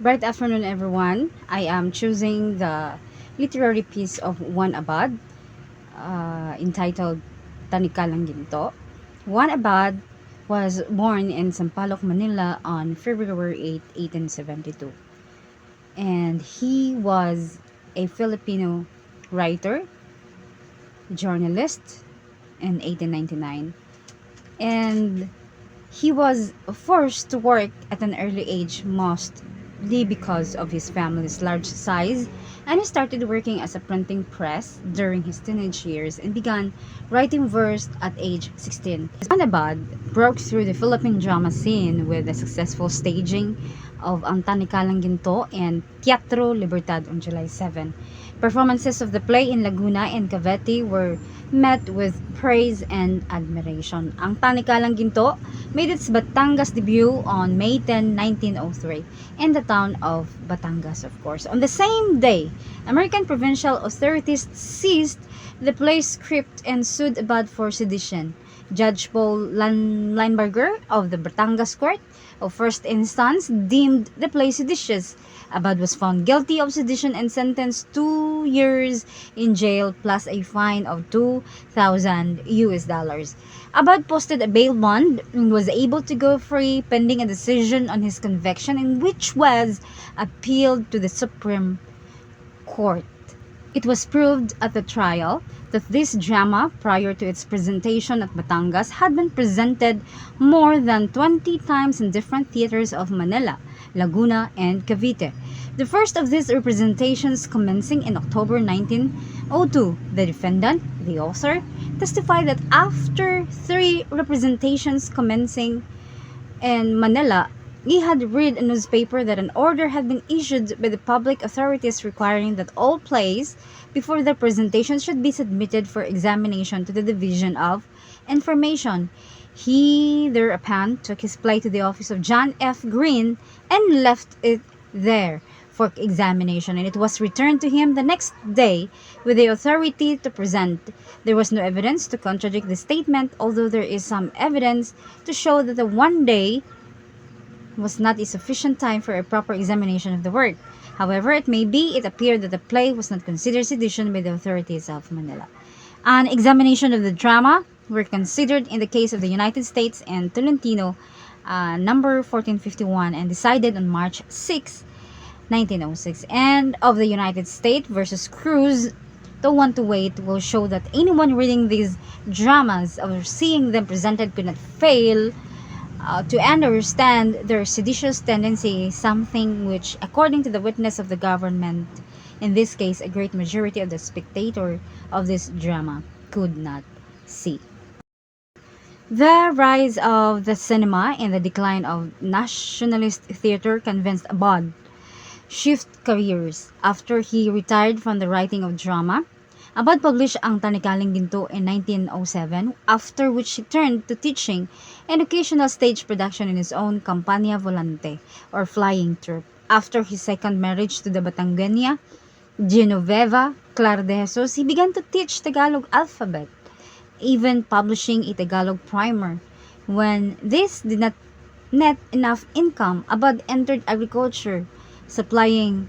Bright afternoon, everyone. I am choosing the literary piece of Juan Abad entitled Tanikalang Ginto. Juan Abad was born in Sampaloc, Manila on February 8, 1872. And he was a Filipino writer, journalist in 1899. And he was forced to work at an early age, mostly because of his family's large size, and he started working as a printing press during his teenage years and began writing verse at age 16. Manabad broke through the Philippine drama scene with the successful staging of Ang Tanikalang Ginto and Teatro Libertad on July 7. Performances of the play in Laguna and Cavite were met with praise and admiration. Ang Tanikalang Ginto made its Batangas debut on May 10, 1903 in the town of Batangas, of course. On the same day, American provincial authorities seized the play's script and sued Abad for sedition. Judge Paul Lineberger of the Batangas Court of First Instance deemed the play seditious. Abad was found guilty of sedition and sentenced 2 years in jail plus a fine of $2,000. Abad posted a bail bond and was able to go free pending a decision on his conviction, in which was appealed to the Supreme Court. It was proved at the trial that this drama, prior to its presentation at Batangas, had been presented more than 20 times in different theaters of Manila, Laguna, and Cavite. The first of these representations commencing in October 1902, the defendant, the author, testified that after 3 representations commencing in Manila, he had read a newspaper that an order had been issued by the public authorities requiring that all plays before their presentation should be submitted for examination to the Division of Information. He thereupon took his play to the office of John F. Green and left it there for examination, and it was returned to him the next day with the authority to present. There was no evidence to contradict the statement, although there is some evidence to show that the one day was not a sufficient time for a proper examination of the work. However it may be, it appeared that the play was not considered sedition by the authorities of Manila. An examination of the drama were considered in the case of the United States and Tolentino, number 1451, and decided on March 6, 1906, and of the United States versus Cruz. The one to wait will show that anyone reading these dramas or seeing them presented could not fail to understand their seditious tendency, something which, according to the witness of the government, in this case a great majority of the spectator of this drama, could not see. The rise of the cinema and the decline of nationalist theater convinced Abad shift careers. After he retired from the writing of drama, Abad published Ang Tanikaling Ginto in 1907, after which he turned to teaching and occasional stage production in his own Campania Volante, or flying troupe. After his second marriage to the Batangueña, Genoveva Clara de Jesus, he began to teach Tagalog alphabet, even publishing a Tagalog primer. When this did not net enough income, Abad entered agriculture, supplying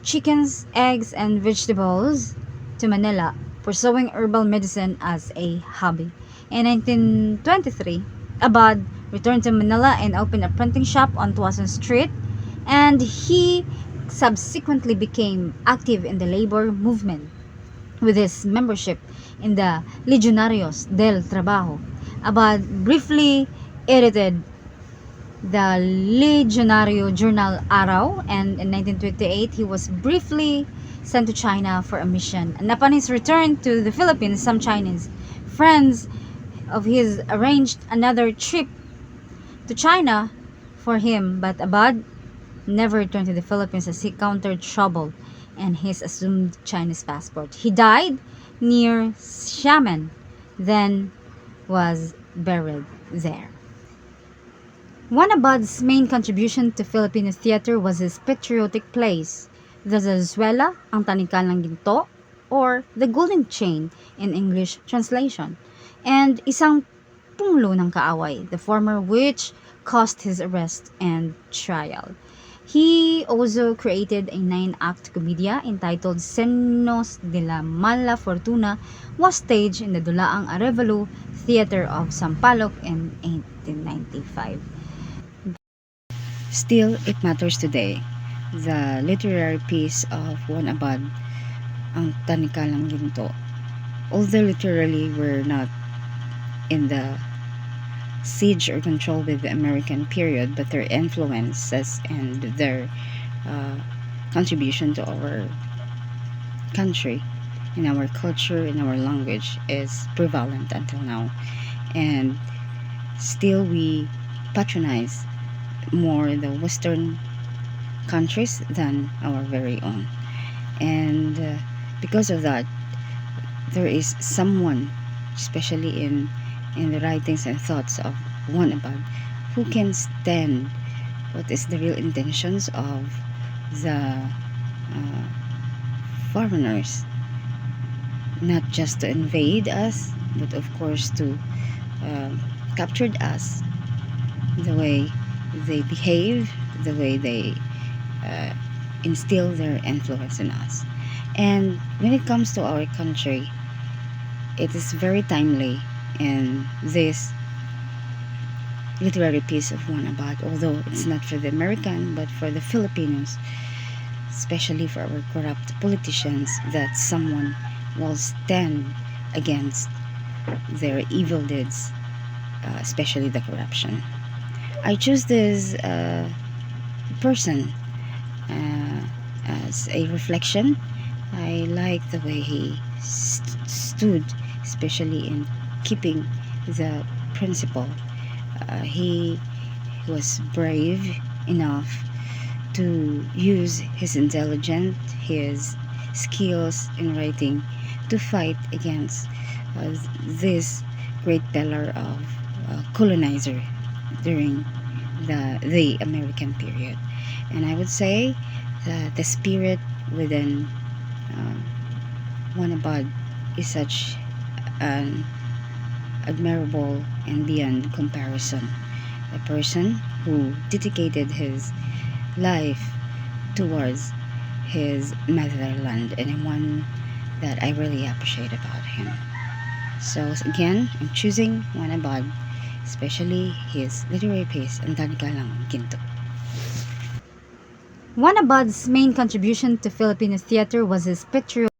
chickens, eggs, and vegetables to Manila, pursuing herbal medicine as a hobby. In 1923, Abad returned to Manila and opened a printing shop on Tuason Street, and he subsequently became active in the labor movement with his membership in the Legionarios del Trabajo. Abad briefly edited the Legionario journal Araw, and in 1928 he was briefly sent to China for a mission. And upon his return to the Philippines, some Chinese friends of his arranged another trip to China for him, but Abad never returned to the Philippines as he countered trouble and his assumed Chinese passport. He died near Xiamen, then was buried there. One of Abad's main contribution to Filipino theater was his patriotic plays, The Zarzuela, Ang Tanikalang Ginto, or The Golden Chain in English translation, and Isang Punglo ng Kaaway, the former which caused his arrest and trial. He also created a 9-act comedia entitled Senos de la Mala Fortuna, was staged in the Dulaang Arevalo Theater of Sampaloc in 1895. Still, it matters today. The literary piece of Juan Abad, Ang Tanikalang Ginto, although literally we're not in the siege or control with the American period, but their influences and their uh, contribution to our country, in our culture, in our language is prevalent until now. And still we patronize more the Western countries than our very own. And because of that, there is someone, especially in the writings and thoughts of Juan Abad, who can stand what is the real intentions of the foreigners, not just to invade us, but of course to captured us, the way they behave, the way they uh, instill their influence in us. And when it comes to our country, it is very timely in this literary piece of Juan Abad, although it's not for the American but for the Filipinos, especially for our corrupt politicians, that someone will stand against their evil deeds, especially the corruption. I choose this person as a reflection. I like the way he stood, especially in keeping the principle. He was brave enough to use his intelligence, his skills in writing, to fight against this great pillar of colonizer during the American period. And I would say that the spirit within Juan Abad is such an admirable and beyond comparison. A person who dedicated his life towards his motherland, and one that I really appreciate about him. So again, I'm choosing Juan Abad, especially his literary piece, Ang Tanikalang Ginto. Juan Abad's main contribution to Filipino theater was his pictorial